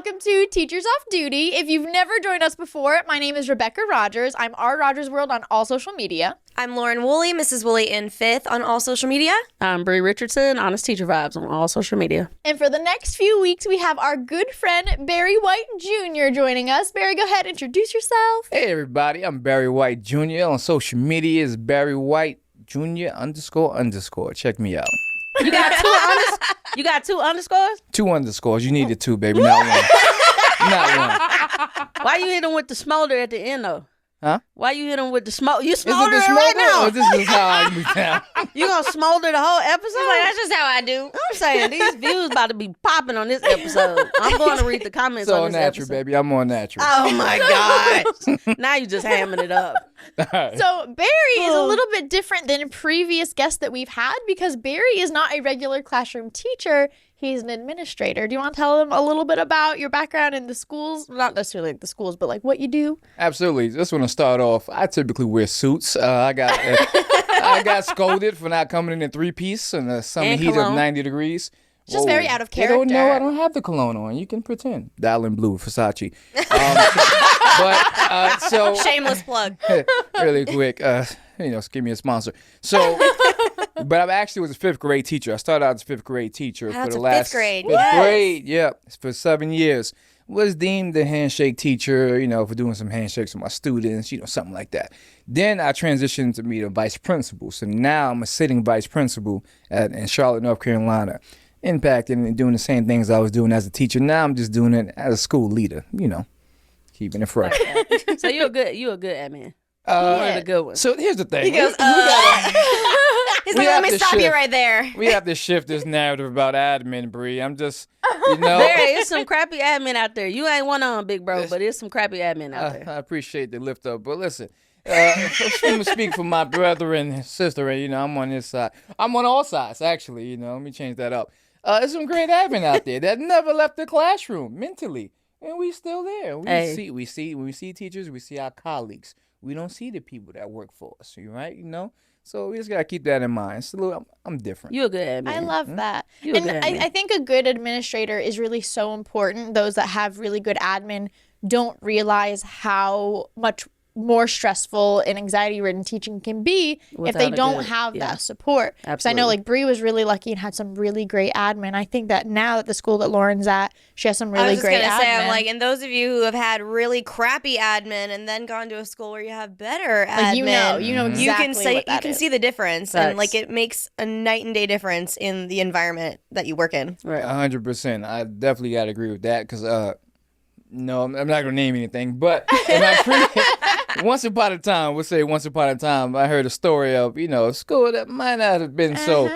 welcome to Teachers Off Duty. If you've never joined us before, my name is Rebecca Rogers. I'm R. Rogers World on all social media. I'm Lauren Woolley, Mrs. Woolley in 5th on all social media. I'm Bree Richardson, Honest Teacher Vibes on all social media. And for the next few weeks, we have our good friend Barry White Jr. joining us. Barry, go ahead, introduce yourself. Hey everybody, I'm Barry White Jr. On social media is Barry White Jr. __. Check me out. You got two underscores? 2 underscores. You needed 2, baby, not one. Not one. Why you hit them with the smolder at the end though? Huh? Why you hit them with the smoke? You Is it smolder the it smoker? right now. Or this is how I move down? You gonna smolder the whole episode? He's like, that's just how I do. I'm saying these views about to be popping on this episode. I'm going to read the comments So on this natural, episode. baby. I'm on natural. Oh my God. Now you just hamming it up. So Barry is a little bit different than previous guests that we've had because Barry is not a regular classroom teacher. He's an administrator. Do you want to tell them a little bit about your background in the schools? Not necessarily like the schools, but like what you do? Absolutely. Just want to start off. I typically wear suits. I got scolded for not coming in 3-piece in the summer And heat cologne. of 90 degrees. It's just very out of character. They don't know I don't have the cologne on. You can pretend. Dialing Blue, Versace. So Shameless plug. really quick, give me a sponsor. So, but I actually was a 5th grade teacher. I started out as a 5th grade teacher for That's the a last 5th grade. 5th Yes. grade, yeah, for 7 years. Was deemed the handshake teacher, for doing some handshakes with my students, something like that. Then I transitioned to be the vice principal. So now I'm a sitting vice principal in Charlotte, North Carolina, impacting and doing the same things I was doing as a teacher. Now I'm just doing it as a school leader, keeping it fresh. So you a good admin. One of the good ones. So here's the thing. He goes, He's like, we let have me to stop you shift. right there. We have to shift this narrative about admin, Bree. I'm just, There is some crappy admin out there. You ain't one of them, big bro, but there's some crappy admin out there. I appreciate the lift up. But listen, I'm going to speak for my brother and sister, and, I'm on this side. I'm on all sides, actually, let me change that up. There's some great admin out there that never left the classroom mentally, and we still there. When we see teachers, we see our colleagues. We don't see the people that work for us, right? So we just got to keep that in mind. So I'm different. You a good admin. I love that. You a And good admin. I think a good administrator is really so important. Those that have really good admin don't realize how much more stressful and anxiety-ridden teaching can be if they Without a don't good- have yeah. that support. Because I know Absolutely. like Bree was really lucky and had some really great admin. I think that now at the school that Lauren's at, she has some I really was just great going to admin. say, I'm like, and those of you who have had really crappy admin and then gone to a school where you have better admin. Like, you know exactly you can say what that you can is. see the difference, Facts. and like it makes a night and day difference in the environment that you work in. Right. 100%. I definitely got to agree with that because, no, I'm not going to name anything. But in my once upon a time, I heard a story of, a school that might not have been so,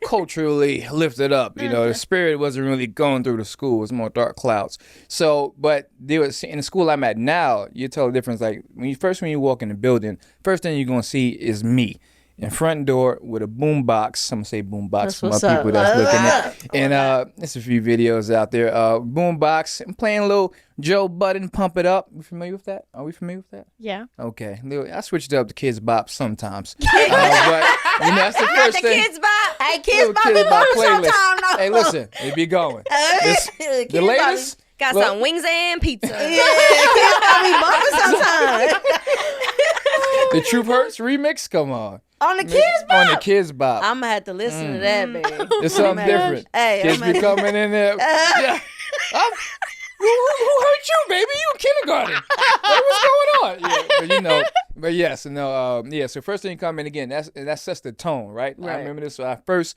culturally lifted up. The spirit wasn't really going through the school. It was more dark clouds. So, but there was, in the school I'm at now, you tell the difference. Like, when you walk in the building, first thing you're going to see is me. In front door with a boom box. I'm gonna say boom box That's for my what's up. people that's looking at. And there's a few videos out there. Boom box. I'm playing a little Joe Budden, Pump It Up. You familiar with that? Are we familiar with that? Yeah. Okay. I switched it up to Kids Bop sometimes. But that's the first The thing. kids bop. Hey, Little kids, Bobby, Bobby, playlist. sometime. No. Hey, listen, it be going. The latest. Got Look. some wings and pizza. Kids, Bobby, Bobby, sometime. The Truth Hurts remix. Come on. On the kids, On the Kids Bop. I'm gonna have to listen to that, baby. It's something different. Hey, Kids I'm be coming in there. Yeah. Who hurt you, baby? You in kindergarten. Like, what's going on? Yeah, but yes, yeah. So first thing you come in again, that sets the tone, right? I Right. remember this first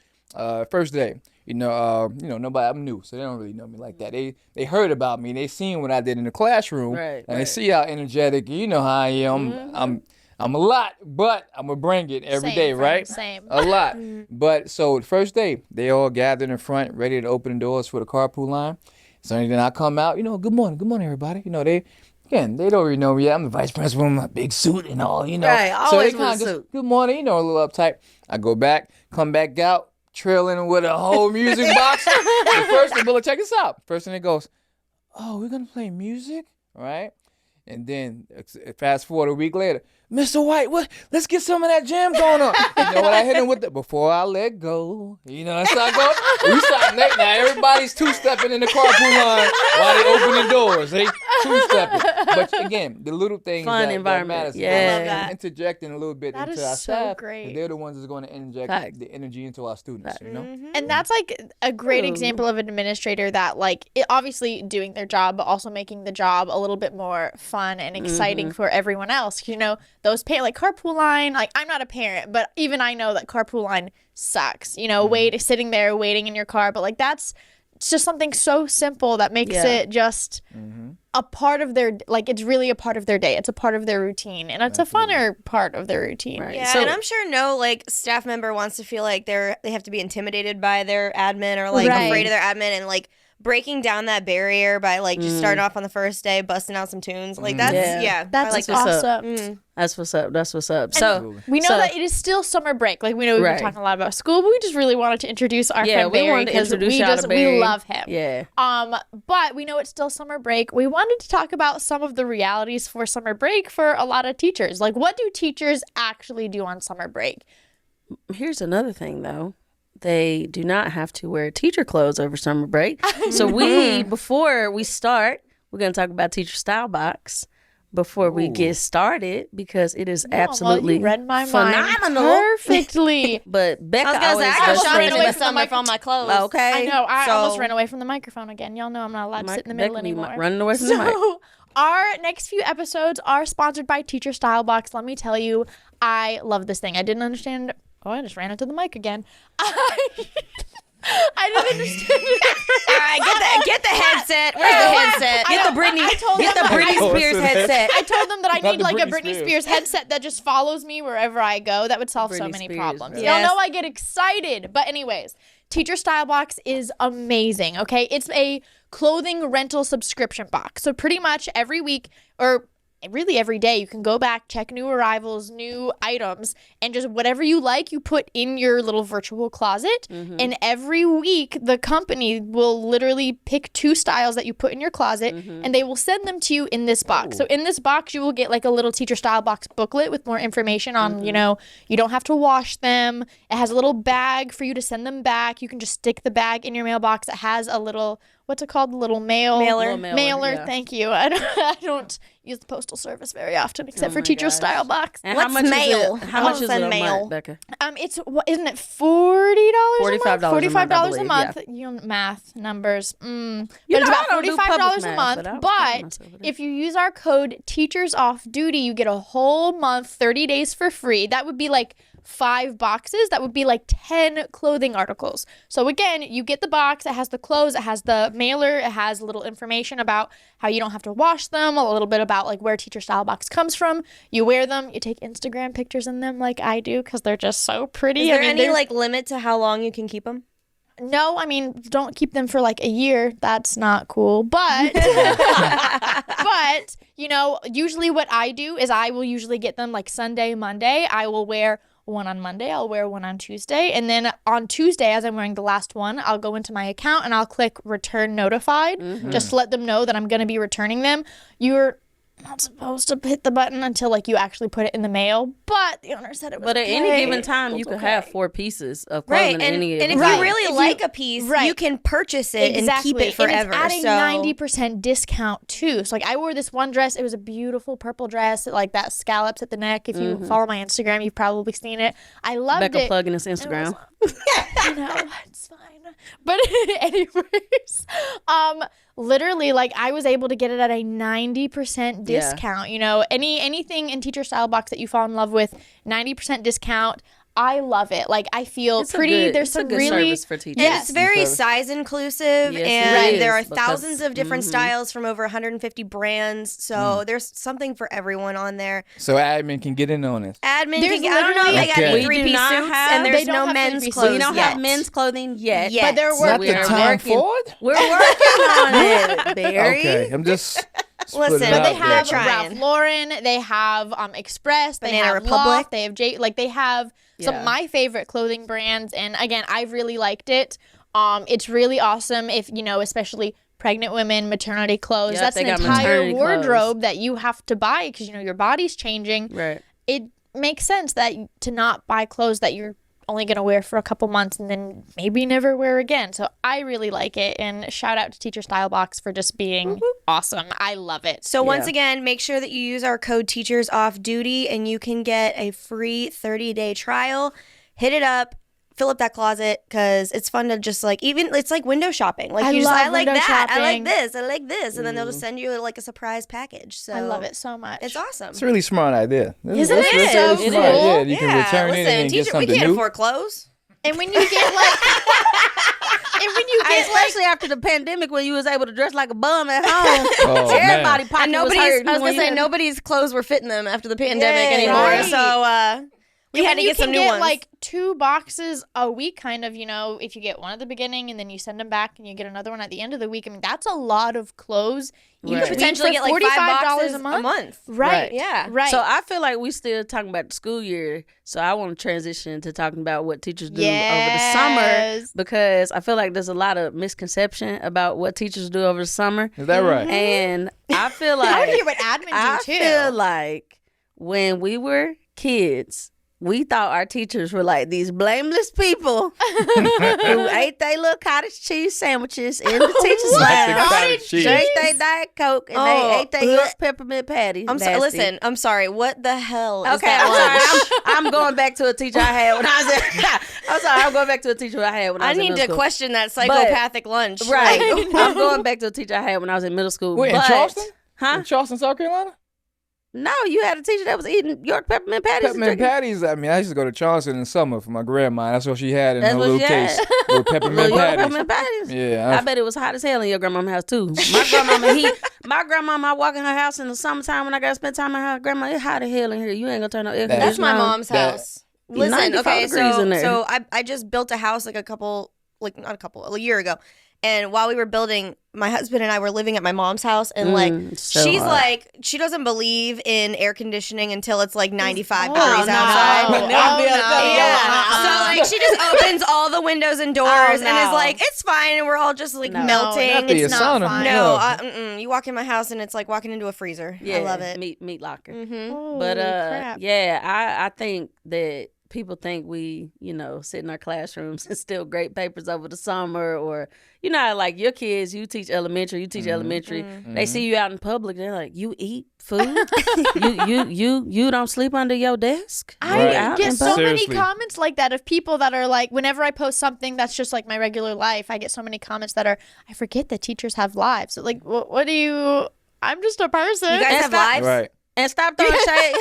day. Nobody. I'm new, so they don't really know me like that. They heard about me. They seen what I did in the classroom, Right, and they right. see how energetic. You know how I am. I'm a lot, but I'm gonna bring it every Same, day, friend, right? same. A lot. But so the first day, they all gathered in front, ready to open the doors for the carpool line. So then I come out, good morning, everybody. They don't really know me yet. I'm the vice principal in my big suit and all, Right, So always they with a kinda just, suit. good morning, a little uptight. I go back, come back out, trailing with a whole music box. The bullet, check this out. First thing it goes, oh, we're gonna play music, right? And then fast forward a week later, Mr. White, what? Let's get some of that jam going on. You know what I hit him with? Before I let go. You know, that's how I go. We start now. Everybody's two-stepping in the carpool line while they open the doors. They two-stepping. But again, the little things Fun that environment. matters. Yeah. I love that. Interjecting a little bit That into is our so staff. great. They're the ones that's going to inject Fact. the energy into our students. You know. And that's like a great Ooh. example of an administrator that like obviously doing their job, but also making the job a little bit more fun and exciting for everyone else. You know, those like carpool line, like I'm not a parent, but even I know that carpool line sucks. You know, sitting there waiting in your car, but like it's just something so simple that makes it just a part of their, like it's really a part of their day. It's a part of their routine, and it's a funner part of their routine. Right. Yeah, So- and I'm sure no like staff member wants to feel like they have to be intimidated by their admin or like Right. afraid of their admin, and like breaking down that barrier by like just starting off on the first day, busting out some tunes. Like that's Yeah. That's I like what's that. up. awesome. That's what's up. That's what's up. So We know that it is still summer break. Like we know we've been Right. talking a lot about school, but we just really wanted to introduce our yeah, friend we Barry wanted to because introduce we y'all just to Barry. we love him. Yeah. But we know it's still summer break. We wanted to talk about some of the realities for summer break for a lot of teachers. Like, what do teachers actually do on summer break? Here's another thing, though. They do not have to wear teacher clothes over summer break. So before we start, we're going to talk about Teacher Style Box before we get started because it is absolutely you read my phenomenal. mind perfectly. But Becca I was gonna say, always I got does shopping ran in away the from the summer mic- for all my clothes. Okay. I know. I almost So- ran away from the microphone again. Y'all know I'm not allowed to sit in the middle Becca be anymore. running away from the mic. So, our next few episodes are sponsored by Teacher Style Box. Let me tell you, I love this thing. I didn't understand. Oh, I just ran into the mic again. I didn't understand it. All right, get the headset. Where's the headset? I Get the know. Britney, I told get the them- Britney Oh, Spears so that's- headset. I told them that I Not need the like a Britney Britney Spears. Spears headset that just follows me wherever I go. That would solve so Britney many Spears, problems. bro. Y'all Yes. know I get excited. But anyways, Teacher Style Box is amazing, okay? It's a clothing rental subscription box. So pretty much every week or really every day you can go back, check new arrivals, new items, and just whatever you like you put in your little virtual closet. And every week the company will literally pick 2 styles that you put in your closet and they will send them to you in this box. So in this box you will get like a little Teacher Style Box booklet with more information on, you know, you don't have to wash them. It has a little bag for you to send them back. You can just stick the bag in your mailbox. It has a little, what's it called? The little Mailer. Little Mailer, yeah. thank you. I don't use the postal service very often except for my Teacher gosh. Style Box. And What's mail? How much is it Send a mail. month, Becca? It's isn't it $40 $45 $45 I a month. believe, You know, math numbers. But know, it's I about don't do $45 public a math, month. but I was But putting myself in it. if you use our code Teachers Off Duty, you get a whole month, 30 days for free. That would be like 5 boxes. That would be like 10 clothing articles. So again, you get the box. It has the clothes. It has the mailer. It has a little information about how you don't have to wash them. A little bit about like where Teacher Style Box comes from. You wear them. You take Instagram pictures in them like I do because they're just so pretty. Is there I mean, any they're- like limit to how long you can keep them? No, I mean, don't keep them for like a year. That's not cool. But, but, you know, usually what I do is I will usually get them like Sunday, Monday. I will wear one on Monday. I'll wear one on Tuesday. And then on Tuesday, as I'm wearing the last one, I'll go into my account and I'll click return notified just to let them know that I'm going to be returning them. You're not supposed to hit the button until like you actually put it in the mail, but the owner said it was But at any okay. given time, you It's could okay. have 4 pieces of Right, clothing and, at any and given if time. you really If you- like a piece, right. you can purchase it and keep it forever. And it's adding so 90% discount too. So like I wore this one dress. It was a beautiful purple dress, like that scallops at the neck. If you follow my Instagram, you've probably seen it. I loved Becca it. plugging his Instagram. I know, it's fine. But anyways, literally like I was able to get it at a 90% discount. You know, anything in Teacher Style Box that you fall in love with, 90% discount. I love it. Like I feel It's a pretty. good- There's it's a some good really service for teachers. And Yes. it's very Service. size inclusive, Yes, it and is, there are because- thousands of different styles from over 150 brands. So there's something for everyone on there. So admin can get in on it. Admin, There's I don't know if they got literally- any Okay. We do 3-piece not suits, have- and They there's don't no have men's 3-piece clothes We don't yet. have men's clothing yet. Yet. But they're It's not working the are time working. for it. We're working on it, Barry. Okay, I'm just Listen, putting it But out they there. have They're Ralph trying. Lauren, they have Express, they Banana have Republic. Loft, they have like they have some Yeah. of my favorite clothing brands. And again, I really liked it. It's really awesome if, you know, especially pregnant women, maternity clothes. Yep, That's they an got entire maternity clothes. wardrobe that you have to buy because, your body's changing. Right. It makes sense that to not buy clothes that you're only going to wear for a couple months and then maybe never wear again. So I really like it. And shout out to Teacher Style Box for just being awesome. I love it. So once again, make sure that you use our code Teachers Off Duty and you can get a free 30-day trial. Hit it up. Fill up that closet because it's fun to just it's like window shopping. Like I you just, love I like window that. I like shopping. this. I like this. And then they'll just send you like a surprise package. So I love it so much. It's awesome. It's a really smart idea. Isn't it? That's So really cool. smart. Yeah, you can return listen, it and teacher, get something we can't new. afford clothes. And when you get Especially after the pandemic when you was able to dress like a bum at home. Oh, Everybody man. pocket And was hurting. I was when gonna say you- nobody's clothes were fitting them after the pandemic anymore. right. So we had to get some new ones. like 2 boxes a week, kind of, if you get one at the beginning and then you send them back and you get another one at the end of the week. I mean, that's a lot of clothes. You Right. could potentially get like $45 $5 boxes a month. Right. Right. Yeah. Right. So I feel like we still talking about the school year. So I want to transition to talking about what teachers do over the summer Yes. because I feel like there's a lot of misconception about what teachers do over the summer. Is that right? And I feel I want to like hear what admin I do too. feel like when we were kids, we thought our teachers were like these blameless people who ate their little cottage cheese sandwiches in the teachers' Like the lounge, cottage cheese. drank their Diet Coke, and they ate their little peppermint patties. I'm sorry. Nasty. Listen, I'm sorry. What the hell is Okay, that lunch? I'm sorry. I'm going back to a teacher I had when I was in. I'm sorry. I'm going back to a teacher I had when I I was in need middle to school. question that psychopathic lunch. Right. Like, I'm going back to a teacher I had when I was in middle school. Wait, in but- Charleston? Huh? In Charleston, South Carolina? No, you had a teacher that was eating York peppermint patties. and Peppermint drinking- patties. I mean, I used to go to Charleston in the summer for my grandma. That's what she had in That's her what little she had. case. Little peppermint Little York patties. peppermint patties. Yeah. I bet it was hot as hell in your grandmama's house too. My grandmama, I walk in her house in the summertime when I gotta spend time in her grandma. It's hot as hell in here. You ain't gonna turn no air That's conditioner that's my on. mom's That- house. Listen, 95 okay, degrees in there. so I just built a house a year ago. And while we were building, my husband and I were living at my mom's house, and so she's hot. like, she doesn't believe in air conditioning until it's like 95 Oh, degrees no. outside. Oh, no. Yeah. So like she just opens all the windows and doors and no. is like, it's fine, and we're all just like No. melting. That'd be It's a not sauna. fine. No, you walk in my house and it's like walking into a freezer. Yeah, I love it. Meat locker. Mm-hmm. But Holy crap. yeah, I think that people think we, sit in our classrooms and steal great papers over the summer, or how, like your kids, you teach elementary, elementary. They see you out in public, they're like, you eat food, you don't sleep under your desk. I Right. Out get in so public? many Seriously. comments like that of people that are like, whenever I post something that's just like my regular life, I get so many comments that are, I forget that teachers have lives. So, like, what do you? I'm just a person. You guys And have stop- lives? Right. And stop throwing shade.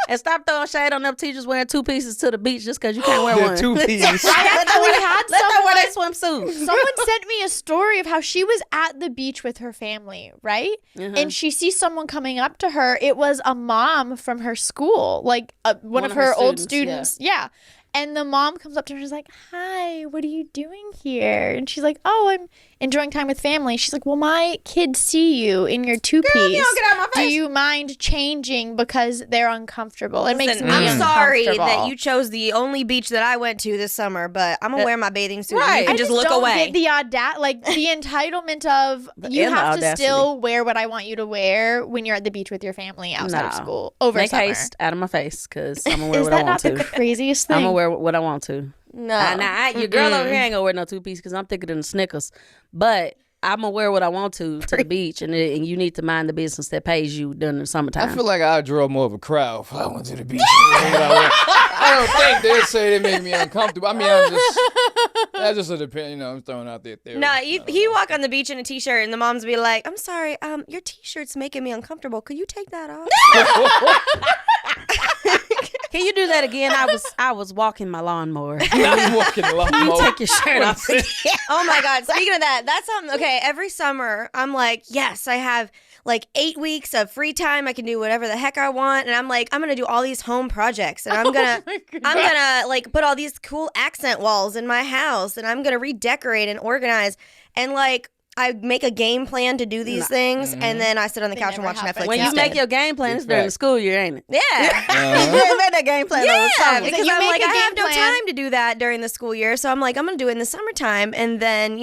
And stop throwing shade on them teachers wearing 2 pieces to the beach just because you can't wear They're one. 2 pieces. I actually had Let them wear their swimsuit. someone sent me a story of how she was at the beach with her family, right? And she sees someone coming up to her. It was a mom from her school, like one of her old students. Yeah. And the mom comes up to her and is like, hi, what are you doing here? And she's like, oh, I'm enjoying time with family. She's like, well, my kids see you in your 2-piece. you don't get out of my Do face. you mind changing because they're uncomfortable? It makes Listen, me I'm sorry uncomfortable. that you chose the only beach that I went to this summer, but I'm gonna wear my bathing suit. Right. You can I just look don't away. get the the entitlement of you and the have to audacity. still wear what I want you to wear when you're at the beach with your family outside of No. school over Make summer. haste out of my face because I'm going to wear Is what that I want not the to. craziest I'm thing? going to wear what I want to. no. Your girl over here ain't going to wear no 2-piece because I'm thicker than the Snickers. But I'm going to wear what I want to the beach, and you need to mind the business that pays you during the summertime. I feel like I'd draw more of a crowd if I went to the beach. I don't think they'd say they make me uncomfortable. I mean, that's just a depend. I'm throwing out there theory. No, you walk on the beach in a t-shirt and the moms be like, I'm sorry, your t-shirt's making me uncomfortable. Could you take that off? Can you do that again? I was walking my lawnmower. I'm walking a lot You more. take your shirt off. Oh my God. Speaking of that, that's something. Okay, every summer I'm like, yes, I have like 8 weeks of free time. I can do whatever the heck I want. And I'm like, I'm going to do all these home projects. And I'm going to like put all these cool accent walls in my house. And I'm going to redecorate and organize. And like, I make a game plan to do these things, and then I sit on the They couch and never watch happen. Netflix. When you instead. make your game plan, it's Big during the fact. school year, ain't it? yeah. You ain't made that game plan over the Yeah, summer. because you I'm make like, a I have game no plan. time to do that during the school year. So I'm like, I'm going to do it in the summertime. And then,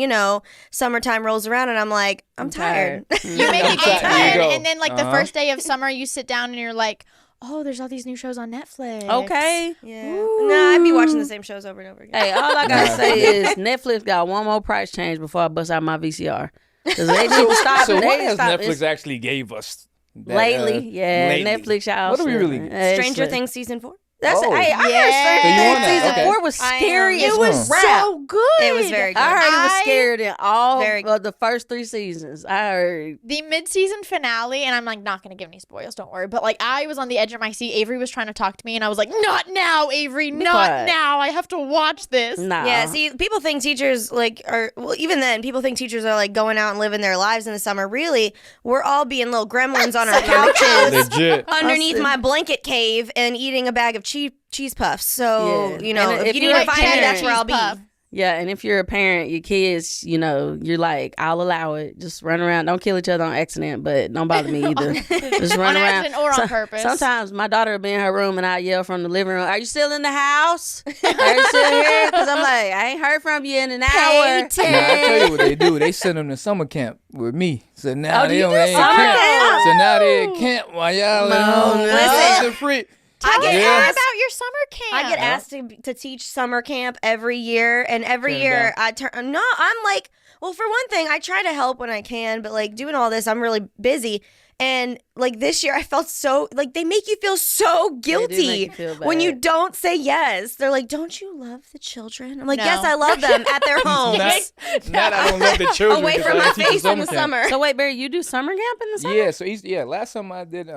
summertime rolls around and I'm like, I'm tired. You make a There game you plan, go. and then like the Uh-huh. first day of summer, you sit down and you're like, oh, there's all these new shows on Netflix. Okay. Yeah. No, I'd be watching the same shows over and over again. Hey, all I gotta Nah. say is Netflix got one more price change before I bust out my VCR. Because they need to stop. So they what need to has stop. Netflix It's actually gave us? That, lately, lately? Netflix y'all. What do we really? Stranger Things season 4. That's Oh. hey, I heard Yeah. Stranger So you Things on that, season okay. 4 was I am. scary It as It was crap. so good. It was very good. I heard it was I- scarier than all Very- of the first 3 seasons. I heard. The mid-season finale, and I'm like not gonna give any spoils, don't worry. But like I was on the edge of my seat. Avery was trying to talk to me, and I was like, "Not now, Avery! Not quiet. now! I have to watch this." Nah. Yeah, see, people think teachers even then, people think teachers are like going out and living their lives in the summer. Really, we're all being little gremlins on our couches Legit. underneath Listen. my blanket cave and eating a bag of cheese puffs. So, Yeah. And if if you you're need to a find me, parent- that's where I'll be. Cheese puff. Yeah, and if you're a parent, your kids, you're like, I'll allow it. Just run around. Don't kill each other on accident, but don't bother me either. Just run On around. accident or on purpose. Sometimes my daughter will be in her room and I yell from the living room, "Are you still in the house? Are you still here?" Because I'm like, I ain't heard from you in an hour. Now, I tell you what they do. They send them to summer camp with me. So now Oh, do they you don't do they in summer camp. camp? So now they at camp while y'all at home. no. Listen. It's free. Tell us get more asked- about your summer camp. I get asked to teach summer camp every year, and every Turn it year down. I turn. No, I'm like, well, for one thing, I try to help when I can, but like doing all this, I'm really busy. And like this year, I felt so like they make you feel so They do guilty make you feel when you bad. don't say yes. They're like, "Don't you love the children?" I'm like, No. "Yes, I love them at their homes, Not I don't love the children. away 'cause from I my teach face in the camp. summer." So wait, Barry, you do summer camp in the summer? Yeah, so last summer I did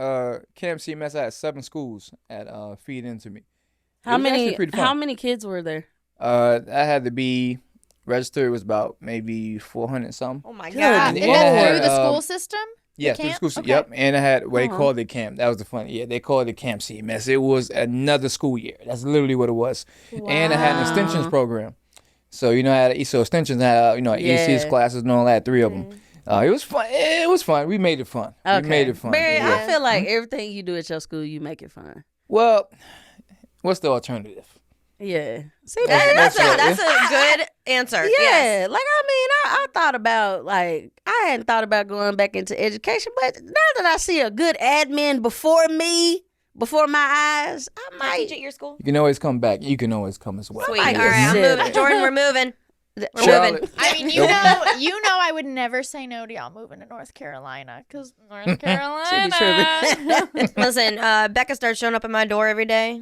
Camp CMS. I had 7 schools at Feed Into Me. It was actually pretty fun. How many kids were there? I had to be registered. It was about maybe 400 something. Oh my Good god! And Is I that had, through the school system? Yeah, through the camp? school. Okay. Yep, and I had what they Uh-huh. called it camp. That was the fun. Yeah, they called it Camp CMS. It was another school year. That's literally what it was. And I had an extensions Wow. program. So I had so extensions had ECS Yeah. classes and all that. 3 of them. It was fun. It was fun. We made it fun. Okay. We made it fun. Barry, Yeah. I feel like everything you do at your school, you make it fun. Well, what's the alternative? Yeah. See, That's That's a good answer. Yeah, Yes. like I thought about I hadn't thought about going back into education, but now that I see a good admin before my eyes, I Can I teach might. at your school? You can always come back. You can always come as well. Sweet. All might right, I'm consider moving. it. Jordan, we're moving. We're Charlotte. moving. I mean, you Nope. know, I would never say no to y'all moving to North Carolina because North Should be Carolina. Listen, Becca starts showing up at my door every day.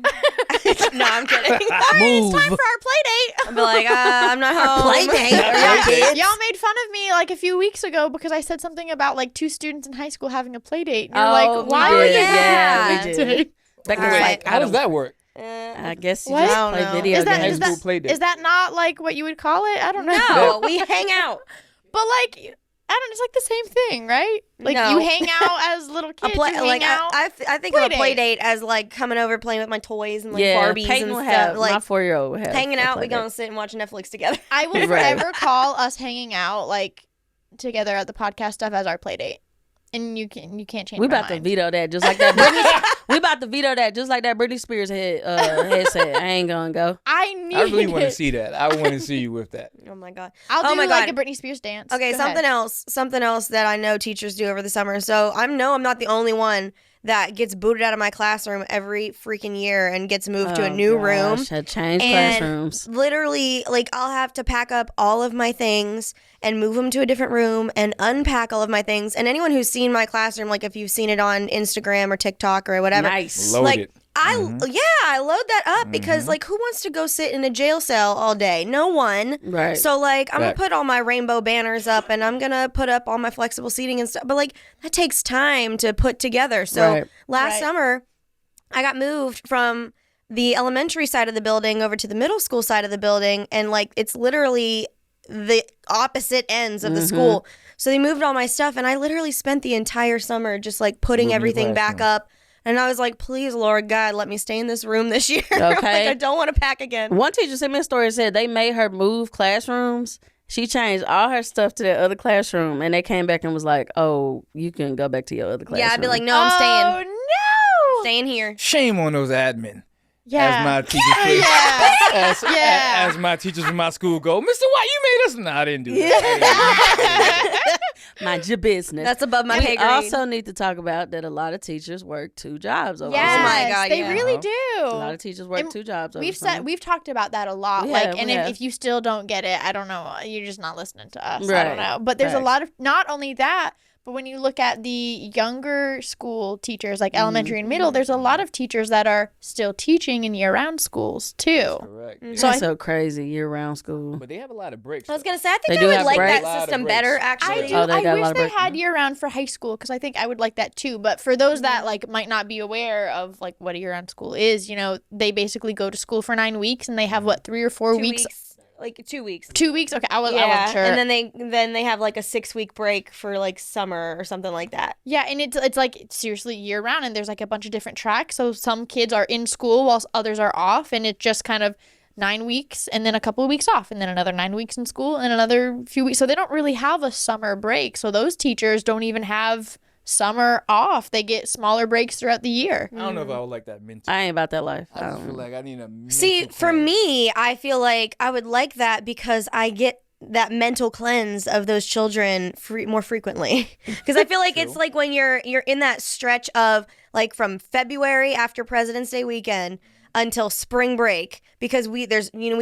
No, I'm kidding. Move. Time for our play date. I'll be like, I'm not home. Play date. Are y'all kids? Y'all made fun of me like a few weeks ago because I said something about like 2 students in high school having a play date. And you're Oh, like, we why did. would you Yeah, have we that? did. Becca's All right. like, How does that work? I guess you What? just I don't play know. video Is that- games. is High school play date. Is that not like what you would call it? I don't know. No, we hang out. But like, I don't. It's like the same thing, right? Like No. you hang out as little kids. A play, you hang like out. I think Play of a play date. date as like coming over playing with my toys and like Yeah, Barbies Peyton and will stuff. have my Like 4-year-old will have hanging a out, play we date. gonna sit and watch Netflix together. I will Right. forever call us hanging out like together at the podcast stuff as our play date, and you can't change. We my about to mind. veto that just like that. We about to veto that just like that Britney Spears headset. I ain't gonna go. I need. I really want to it. see that. I want to see you with that. Oh my god. I'll Oh do my like God. a Britney Spears dance. Okay, Go something ahead. else that I know teachers do over the summer. So I'm not the only one that gets booted out of my classroom every freaking year and gets moved to a new room. Had changed And classrooms. literally, like, I'll have to pack up all of my things and move them to a different room and unpack all of my things. And anyone who's seen my classroom, like if you've seen it on Instagram or TikTok or whatever, Nice. Loaded. like I load that up because like who wants to go sit in a jail cell all day? No one. Right. So like I'm Fact. gonna put all my rainbow banners up and I'm gonna put up all my flexible seating and stuff. But like that takes time to put together. So Right. last Right. summer I got moved from the elementary side of the building over to the middle school side of the building, and like it's literally the opposite ends of the school. So they moved all my stuff and I literally spent the entire summer just like putting Moving your everything back classroom. up. And I was like, please, Lord God, let me stay in this room this year. Okay. Like, I don't want to pack again. One teacher sent me a story and said they made her move classrooms She changed all her stuff to the other classroom, and they came back and was like, "Oh, you can go back to your other classroom." Yeah, I'd be like, no, I'm staying. Oh, no. Staying here. Shame on those admin. Yeah. As my teachers Yeah. as my teachers from my school go, Mr. White, you made us. No, I didn't do that. Mind your business. That's above my pay We grade. also need to talk about that a lot of teachers work 2 jobs over Yes, Oh my summer. God, they yeah. really do. A lot of teachers work And 2 jobs over We've summer. we've talked about that a lot. We Like, have, and we have. if you still don't get it, I don't know. You're just not listening to us. I Right. don't know. But there's a Facts. lot of, not only that, but when you look at the younger school teachers, like elementary and middle, there's a lot of teachers that are still teaching in year-round schools too. Correct. So That's so crazy, year-round school. But they have a lot of breaks. I was though. gonna say, I They think do I would have like breaks. that Lot of system breaks. better. I Actually, do. Oh, they I got a wish lot of they break. had year-round for high school because I think I would like that too. But for those that like might not be aware of like what a year-round school is, they basically go to school for 9 weeks and they have what 3 or 4 2 weeks. like 2 weeks. 2 weeks. Okay, I wasn't sure. And then they have like a 6-week break for like summer or something like that. Yeah, and it's like seriously year round, and there's like a bunch of different tracks. So some kids are in school whilst others are off, and it's just kind of 9 weeks and then a couple of weeks off, and then another 9 weeks in school and another few weeks. So they don't really have a summer break. So those teachers don't even have summer off. They get smaller breaks throughout the year. I don't know if I would like that mental. I ain't about that life. I just feel like I need a mental See, for cleanse. me, I feel like I would like that because I get that mental cleanse of those children more frequently. Because I feel like it's like when you're in that stretch of like from February after President's Day weekend until spring break, because we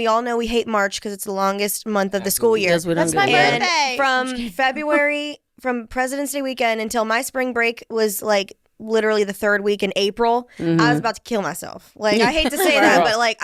all know we hate March because it's the longest month of the school year. Yes, we don't That's do my that. birthday. From February, from President's Day weekend until my spring break was like literally the 3rd week in April, I was about to kill myself. Like, I hate to say that, but like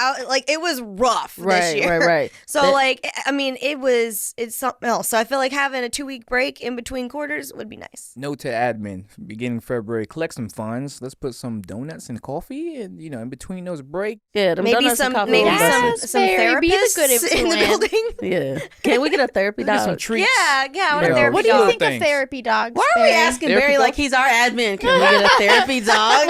it was rough this year. Right. So That- like, I mean, it's something else. So I feel like having a 2-week break in between quarters would be nice. Note to admin, beginning February, collect some funds. Let's put some donuts and coffee, and in between those breaks. Yeah, them Maybe donuts and some coffee maybe are some blessings. some Barry, be the therapists good in the influence. building. Yeah. Can we get a therapy Get some dog? treats. Yeah, I want a Yeah. therapy What do you dog. think Things. of therapy dogs? Why are we Barry? asking Therapy Barry dog? like he's our admin? Can we get a therapy dog?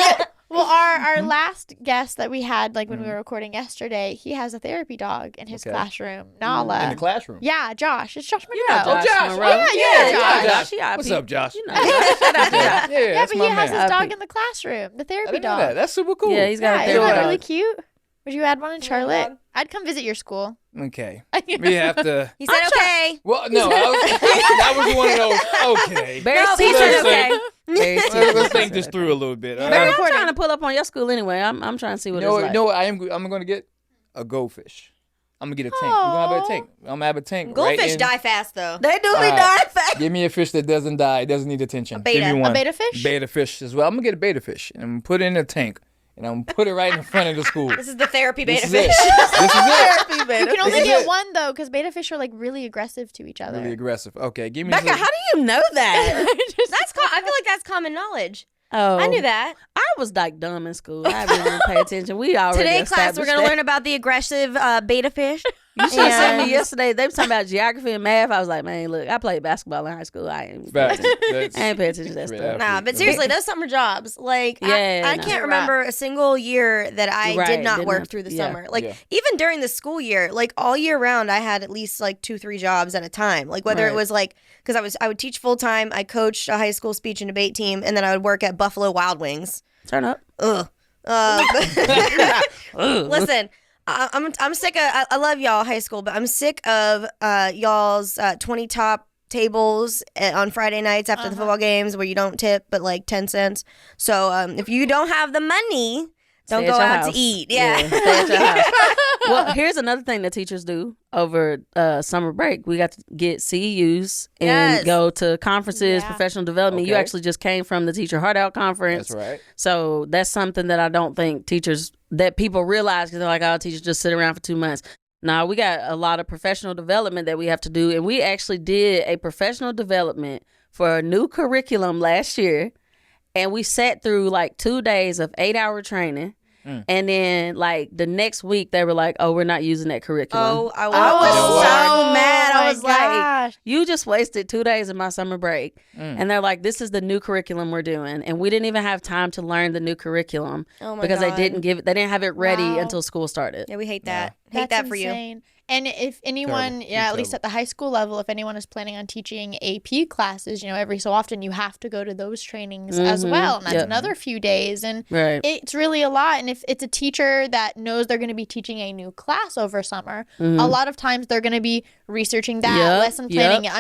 Well, our last guest that we had, like when we were recording yesterday, he has a therapy dog in his Okay. classroom. Nala. In the classroom. Yeah, Josh. It's Josh Monroe. Josh Josh. Monroe. Yeah, yeah, Josh. Yeah, What's Pete. up, Josh? You know, shout out to Josh. Yeah, Yeah, that's but my he has man. his dog Pete. in the classroom, the I therapy didn't know dog. that. That's super cool. Yeah, he's got Yeah, a isn't therapy that dog. really cute? Would you add one in Charlotte? dog. I'd come visit your school. Okay. We have to. He said okay. Well, no, that was one of those. Okay. Barry's No, he teacher. said Let's okay. Barry's Let's teacher. think this through a little bit. Barry, I'm trying to pull up on your school anyway. I'm trying to see what No, it's like. no, I'm going to get a goldfish. I'm going to get a tank. We're going to have a tank. I'm going to have a tank. Goldfish right in- die fast though. They do be Alright. dying fast. Give me a fish that doesn't die. It doesn't need attention. beta. Give me A one. A beta fish? Beta fish as well. I'm going to get a beta fish and I'm gonna put it in a tank. And I'm going to put it right in front of the school. This is the therapy This beta is it. fish. This is it. Therapy, You beta. can only This is get it. one though, because beta fish are like really aggressive to each other. Really aggressive. Okay, give me Becca, some. how do you know that? I feel like that's common knowledge. Oh, I knew that. I was like dumb in school. I really didn't pay attention. We already Today class, we're established going to that. learn about the aggressive beta fish. You should have seen And- me yesterday. They were talking about geography and math. I was like, man, look, I played basketball in high school. I ain't pay Facts. attention. That's- I ain't pay attention to that Yeah. stuff. Nah, but seriously, those summer jobs, like, Yeah, I no. can't You're remember a single year that I Right, did not didn't work have- through the yeah. summer. Like, Yeah. even during the school year, like all year round, I had at least like 2-3 jobs at a time. Like, whether Right. it was like, because I would teach full time, I coached a high school speech and debate team, and then I would work at Buffalo Wild Wings. Turn up. Ugh. Listen, I'm sick of. I love y'all high school, but I'm sick of y'all's 20 top tables on Friday nights after the football games where you don't tip but like 10 cents. So if you don't have the money, don't Stay go at your out house. to eat. Yeah. Stay at your house. Well, here's another thing that teachers do over summer break. We got to get CEUs and Yes. go to conferences, Yeah. professional development. You Okay. actually just came from the Teacher Heart Out Conference. That's right. So that's something that I don't think that people realize because they're like, oh, teachers just sit around for 2 months. Now we got a lot of professional development that we have to do. And we actually did a professional development for a new curriculum last year. And we sat through like 2 days of 8-hour training. And then like the next week they were like, oh, we're not using that curriculum. Oh, I I was was Oh so mad. I my was like, gosh. you just wasted 2 days of my summer break. And they're like, this is the new curriculum we're doing. And we didn't even have time to learn the new curriculum Oh my because God. they didn't have it ready Wow. until school started. Yeah, we hate that. Hate That's that for you. insane. And if anyone, Terrible. at least Terrible. at the high school level, if anyone is planning on teaching AP classes, every so often you have to go to those trainings as well. And that's Yep. another few days. And Right. it's really a lot. And if it's a teacher that knows they're going to be teaching a new class over summer, Mm-hmm. a lot of times they're going to be researching that, Yep, lesson planning.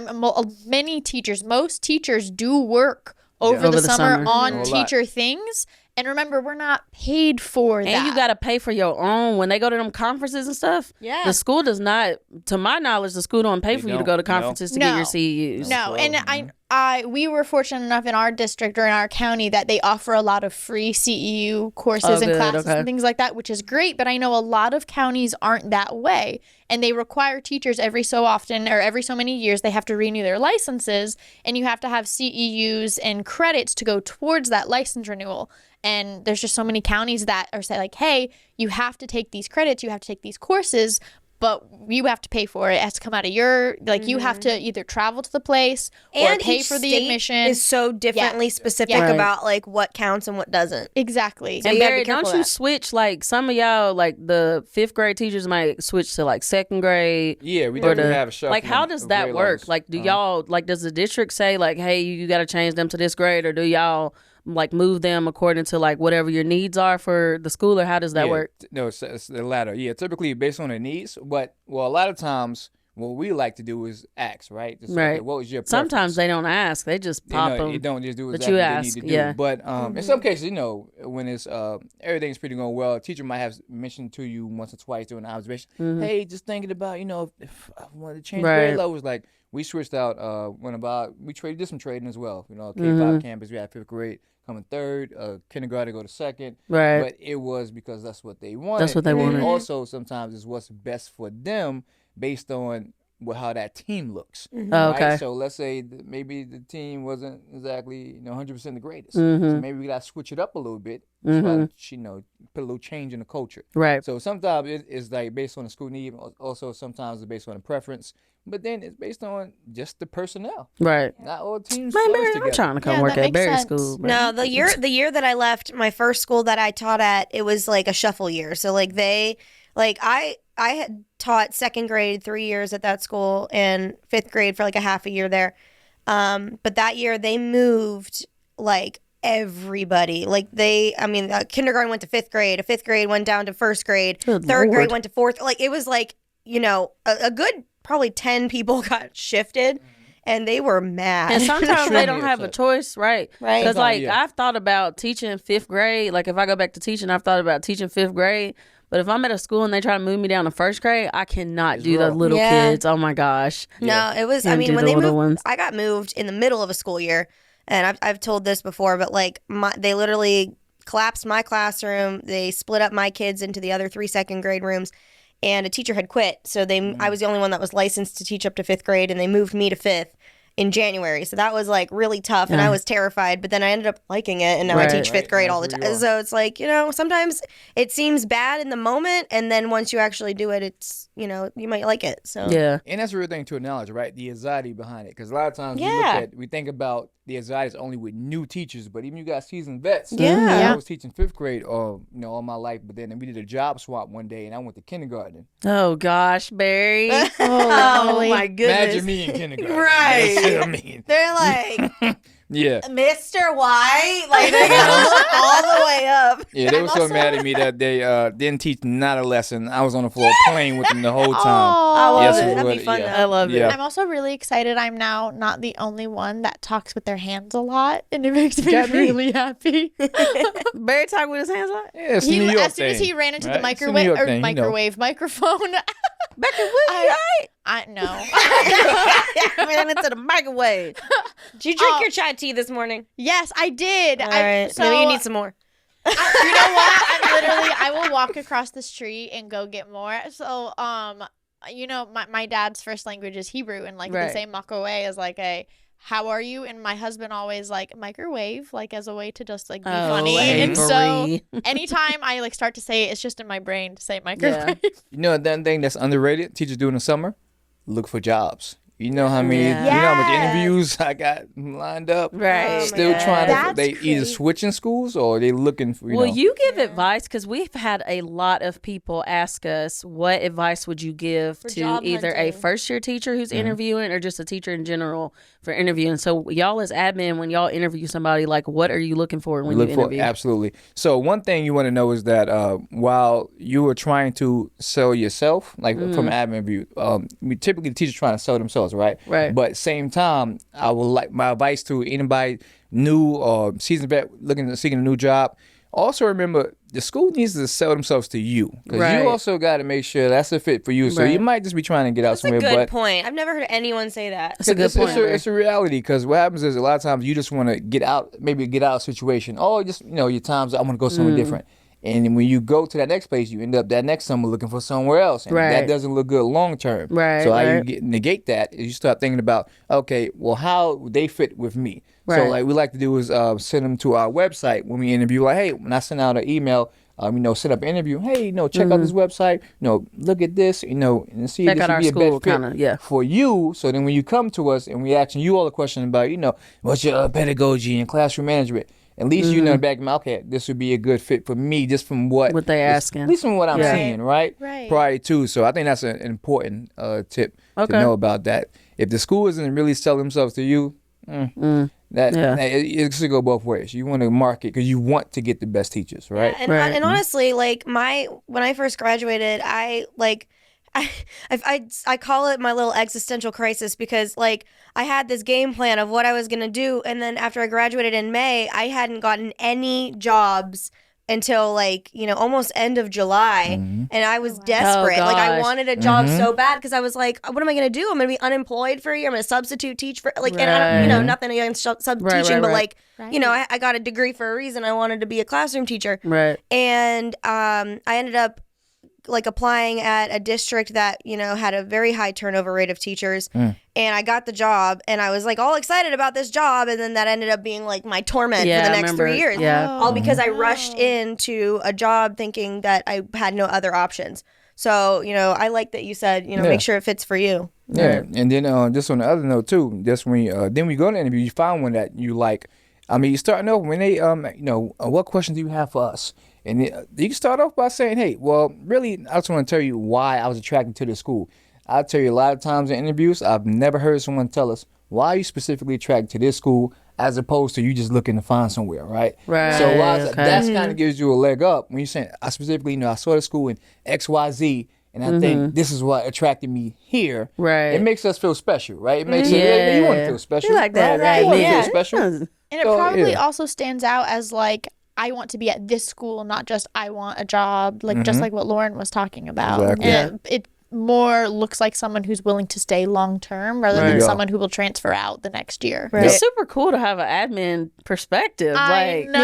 Most teachers do work over the summer on A lot. teacher things. And remember, we're not paid for that. And you got to pay for your own when they go to them conferences and stuff. Yeah. The school does not, to my knowledge, the school don't pay They for you to don't, go to no. conferences to get your CEUs. No, and Mm-hmm. we were fortunate enough in our district or in our county that they offer a lot of free CEU courses and good, classes okay. and things like that, which is great. But I know a lot of counties aren't that way, and they require teachers every so often or every so many years they have to renew their licenses, and you have to have CEUs and credits to go towards that license renewal. And there's just so many counties that are say like, hey, you have to take these credits, you have to take these courses, but you have to pay for it. It has to come out of your, you have to either travel to the place or And pay each for the state admission. is so differently specific Right. about like what counts and what doesn't. Exactly. So And you gotta Barry, be careful don't of you that. switch, like some of y'all, like the 5th grade teachers might switch to like 2nd grade? Yeah, we Or definitely the- have a shuffle. Like, how does of that grade work? levels. Like, do y'all, like, does the district say, like, hey, you got to change them to this grade, or do y'all, like, move them according to, like, whatever your needs are for the school, or how does that work? No, it's the latter. Yeah, typically based on the needs, but a lot of times what we like to do is ask, right? Just, Right. okay, what was your preference? Sometimes they don't ask. They just pop them. You don't just do But exactly you what ask, they need to do. yeah. But in some cases, when it's everything's pretty going well, a teacher might have mentioned to you once or twice during the observation, hey, just thinking about, if I wanted to change Right. grade levels, like we switched out we did some trading as well. K-5 campus, we had 5th grade coming 3rd, kindergarten go to 2nd. Right. But it was because that's what they wanted. That's what they And wanted. also, sometimes it's what's best for them based on how that team looks. Oh, okay. Right? So let's say maybe the team wasn't exactly 100% the greatest. Mm-hmm. So maybe we got to switch it up a little bit. So put a little change in the culture. Right. So sometimes it is like based on the school need. Also, sometimes it's based on the preference. But then it's based on just the personnel. Right. Not all teams. Man, flourish Barry, I'm together. trying to come Yeah, work that at makes Barry sense. School. bro. No, the year that I left my first school that I taught at, it was like a shuffle year. So like I had taught 2nd grade 3 years at that school and 5th grade for like a half a year there. But that year they moved like everybody. Kindergarten went to 5th grade, a 5th grade went down to 1st grade, Good 3rd Lord. grade went to 4th. Like it was like, a good probably 10 people got shifted and they were mad. And sometimes they Extremely don't have a upset. choice, right? Right. Because, like, Yeah. I've thought about teaching 5th grade. Like, if I go back to teaching, I've thought about teaching 5th grade. But if I'm at a school and they try to move me down to 1st grade, I cannot It's do the rough. little Yeah. kids. Oh, my gosh. No, it was. Can't do When the they little moved, ones. I got moved in the middle of a school year, and I've told this before, but like they literally collapsed my classroom. They split up my kids into the other 3 2nd grade rooms, and a teacher had quit, so I was the only one that was licensed to teach up to 5th grade, and they moved me to 5th in January. So that was like really tough, and Yeah. I was terrified. But then I ended up liking it, and now I Right. teach 5th grade Right, all the that's time. where you So it's like sometimes it seems bad in the moment, and then once you actually do it, it's you might like it. So Yeah. And that's a real thing to acknowledge, right? The anxiety behind it. Because a lot of times Yeah. we think about the anxiety is only with new teachers, but even you got seasoned vets. Yeah. I was teaching 5th grade all my life, but then we did a job swap one day and I went to kindergarten. Oh, gosh, Barry. Oh, oh, my Imagine goodness. me in kindergarten. Right. That's what I mean. they're like. Yeah. Mr. White, like they're gonna look all the way up. Yeah, they were so mad at me that they didn't teach not a lesson. I was on the floor playing with them the whole time. I love Yes, it. it That'd would, be fun. yeah. Though. I love Yeah. it. I'm also really excited. I'm now not the only one that talks with their hands a lot, and it makes me Got me. really happy. Barry talk with his hands like? Yeah, it's a New York As soon as thing, he ran into right? the It's a New York thing, microphone, Becky, what you I know. ran into the microwave. Did you drink Oh. your chai tea this morning? Yes, I did. All right. So, Maybe you need some more. you know what? I will walk across the street and go get more. So, my dad's first language is Hebrew, and like Right. they say microwave is like a how are you? And my husband always like microwave, like as a way to just like be funny. And so Avery. anytime I like start to say it, it's just in my brain to say microwave. You know that thing that's underrated teachers do in the summer? Look for jobs. You know how many, Yeah. you know how much Yes. interviews I got lined up. Right. Oh my Still God. trying to. That's They either crazy. switching schools or they looking for. Well, you give advice because we've had a lot of people ask us, what advice would you give For to job either a hunting. first-year teacher who's interviewing or just a teacher in general for interviewing? So y'all as admin, when y'all interview somebody, like, what are you looking for when look you for interview? absolutely. So one thing you want to know is that while you are trying to sell yourself, like from an admin view, we typically the teachers trying to sell themselves, right? Right. But same time, I would like my advice to anybody new or seasoned vet seeking a new job. Also remember, the school needs to sell themselves to you because Right. you also got to make sure that's a fit for you. So you Right. might just be trying to get out That's a somewhere, good but point. I've never heard anyone say that. That's a good point. It's a reality because what happens is a lot of times you just want to get out, maybe get out of a situation. Oh, just your times I want to go somewhere different. And then when you go to that next place, you end up that next summer looking for somewhere else, and Right. that doesn't look good long term. Right, So how you right. negate that is you start thinking about, okay, well, how would they fit with me? So Right. like we like to do is send them to our website when we interview. Like, hey, when I send out an email. Set up an interview. Hey, check out this website. Look at this. And see if Check this out would our be a school, better fit kinda, yeah. for you. So then when you come to us and we asking you all the questions about, what's your pedagogy and classroom management, at least you know back of my, okay, this would be a good fit for me just from what they asking. at least from what I'm Yeah. seeing, right? Right. Prior to. So I think that's an important tip Okay. to know about that. If the school isn't really selling themselves to you, it should go both ways. You want to market because you want to get the best teachers, right? And, Right. and honestly, like when I first graduated, I call it my little existential crisis because like I had this game plan of what I was gonna do, and then after I graduated in May, I hadn't gotten any jobs until almost end of July, and I was desperate. Like I gosh. wanted a job so bad because I was like, what am I gonna do? I'm gonna be unemployed for a year. I'm gonna substitute teach for and I don't, nothing against sub Right, teaching, right, but right. I got a degree for a reason. I wanted to be a classroom teacher. Right. And I ended up applying at a district that had a very high turnover rate of teachers, and I got the job, and I was all excited about this job, and then that ended up being my torment Yeah, for the I next remember. 3 years, Yeah. all because I rushed into a job thinking that I had no other options. So I like that you said make sure it fits for you. Yeah, and then just on the other note too, just when then we go to the interview, you find one that you like. I mean, you starting off when they what questions do you have for us? And you can start off by saying, hey, well, really, I just want to tell you why I was attracted to the school. I'll tell you a lot of times in interviews, I've never heard someone tell us, why are you specifically attracted to this school as opposed to you just looking to find somewhere, right? Right, So okay. that's kind of gives you a leg up when you're saying, I specifically, I saw the school in XYZ, and I think this is what attracted me here. Right. It makes us feel special, right? It makes Yeah. it, you want to feel special. You like that, right? You want to Yeah. feel special. And it So, probably yeah. also stands out as I want to be at this school, not just I want a job, just like what Lauren was talking about. Exactly. And it more looks like someone who's willing to stay long term rather Right. than Yeah. someone who will transfer out the next year. Right. It's super cool to have an admin perspective. I know.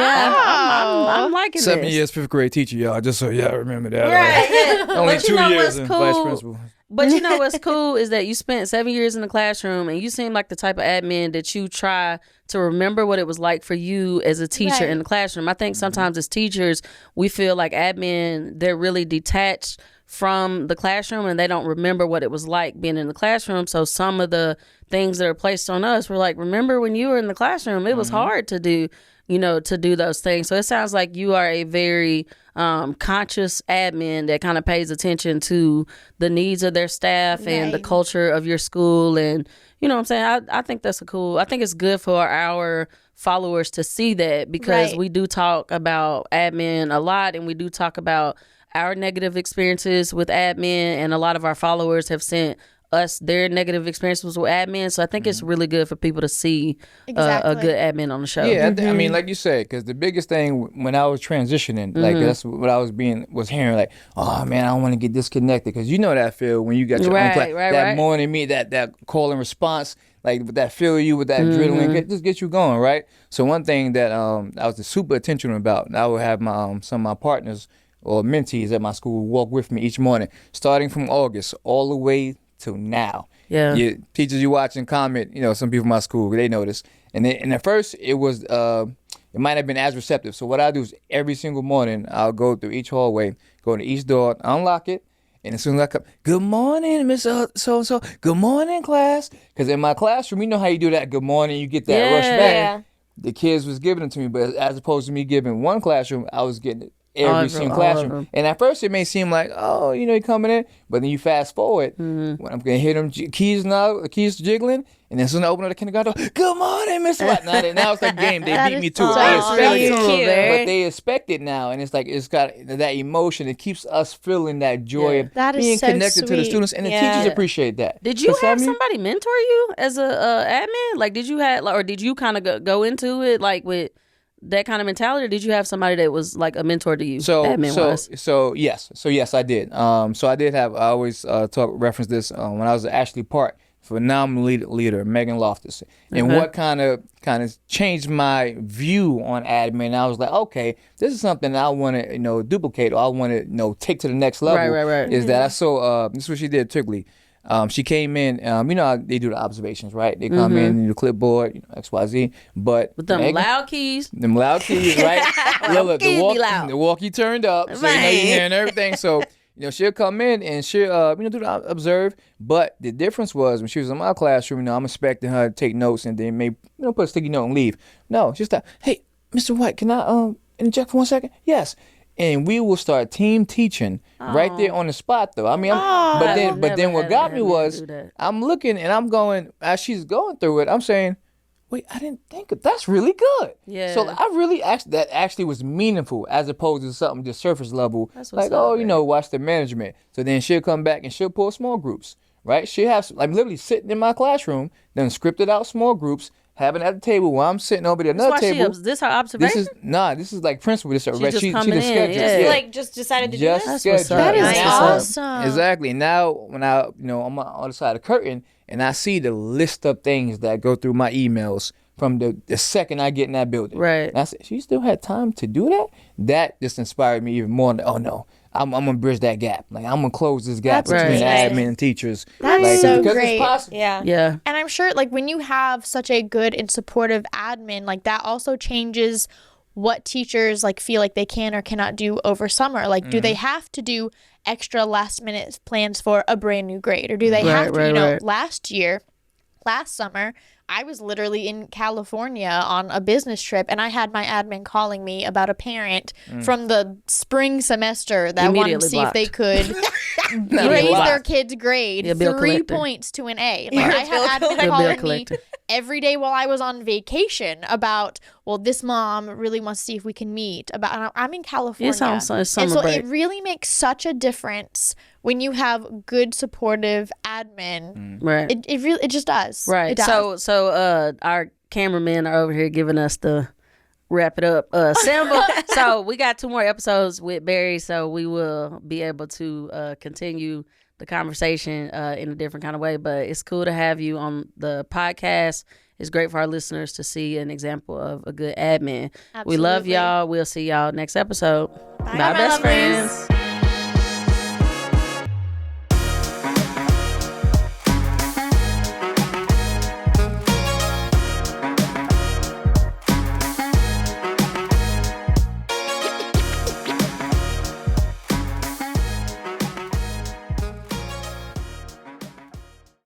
I'm liking 7 this. years, fifth grade teacher, y'all. Just so y'all remember that. Right. Only But you 2 know years what's in cool? vice principal. But you know what's cool is that you spent 7 years in the classroom, and you seem like the type of admin that you try to remember what it was like for you as a teacher Right. in the classroom. I think sometimes as teachers, we feel like admin, they're really detached from the classroom and they don't remember what it was like being in the classroom. So some of the things that are placed on us, we're like, remember when you were in the classroom, it was hard to do, to do those things. So it sounds like you are a very conscious admin that kind of pays attention to the needs of their staff and the Right. culture of your school. And you know what I'm saying? I think that's I think it's good for our followers to see that, because Right. we do talk about admin a lot, and we do talk about our negative experiences with admin, and a lot of our followers have sent us their negative experiences with admin. So I think it's really good for people to see a Exactly. good admin on the show. Yeah, I mean, like you said, because the biggest thing when I was transitioning, like that's what I was hearing, like, oh man, I don't want to get disconnected, because you know that feel when you got your own class, that morning meet, that call and response, like with that feel you with that adrenaline, it just gets you going, right? So one thing that I was super intentional about, and I would have my some of my partners or mentees at my school walk with me each morning, starting from August all the way till now. Yeah. Your teachers you watch and comment, some people in my school, they notice. And at first it was it might have been as receptive. So what I do is every single morning I'll go through each hallway, go to each door, unlock it, And as soon as I come, good morning, Miss So-and-so. Good morning, class. Because in my classroom, you know how you do that good morning, you get that rush back. Yeah. The kids was giving it to me, but as opposed to me giving one classroom, I was getting it every single all of classroom. them. And at first, it may seem like, oh, you're coming in, but then you fast forward when I'm gonna hear them keys jiggling, and then soon I open up the kindergarten door, good morning, Miss White. Now it's like game. They That beat is me to it. so They expect it. cute. But they expect it now, and it's like it's got that emotion. It keeps us feeling that joy of That is being so connected to the sweet. students, and the Yeah. teachers appreciate that. Did you 'Cause have Sammy- somebody mentor you as a admin? Like, did you have, or did you kind of go into it like with that kind of mentality, or did you have somebody that was like a mentor to you? So yes, I did. So I did have. I always reference this when I was at Ashley Park. Phenomenal leader, Megan Loftus, and what kind of changed my view on admin. I was like, okay, this is something I want to duplicate, or I want to take to the next level. Right. Is that I saw this is what she did typically. She came in, you know how they do the observations, right? They come in the clipboard, XYZ, but With them Megan- loud keys. them loud keys, right? Look, keys be loud. the walkie turned up, so you know Right. you're hearing everything. So she'll come in and she'll do the observe. But the difference was when she was in my classroom, I'm expecting her to take notes and then maybe put a sticky note and leave. No, she's like, hey, Mr. White, can I interject for 1 second? Yes. And we will start team teaching right there on the spot, though. I mean, but then what got me was I'm looking and I'm going as she's going through it. I'm saying, wait, I didn't think that's really good. Yeah. So I really that actually was meaningful as opposed to something just surface level. That's Like, what's up, watch the management. So then she'll come back and she'll pull small groups, right? She'll have literally sitting in my classroom, then scripted out small groups, having at the table while I'm sitting over at another table. This her observation? This is like principal. This is just she coming just in, scheduled. yeah. Like just decided to Just do this. That's what's scheduled. up. That is Nice. awesome. Exactly. Now when I'm on the other side of the curtain and I see the list of things that go through my emails from the second I get in that building. Right. And I said, she still had time to do that? That just inspired me even more. Oh no, I'm gonna bridge that gap. Like I'm gonna close this gap That's between amazing. admin and teachers. That's so because great. it's possible. Yeah. Yeah. And I'm sure, like, when you have such a good and supportive admin, like, that also changes what teachers, like, feel like they can or cannot do over summer. Like, do they have to do extra last-minute plans for a brand new grade? Or do they have to, right. last summer, I was literally in California on a business trip, and I had my admin calling me about a parent from the spring semester that wanted to Immediately see if they could Not raise a lot. their kid's grade Yeah, bill 3 collector. points to an A. Like, I bill had admin collector. Bill calling me collector. every day while I was on vacation about, well, this mom really wants to see if we can meet. And I'm in California. It's on summer and so break. it really makes such a difference when you have good, supportive admin. Right. It just does. Right. It does. So our cameramen are over here giving us the wrap it up symbol. So we got 2 more episodes with Barry, so we will be able to continue the conversation in a different kind of way. But it's cool to have you on the podcast. It's great for our listeners to see an example of a good admin. We love Absolutely. y'all. We'll see y'all next episode. Bye my best lovelies. friends.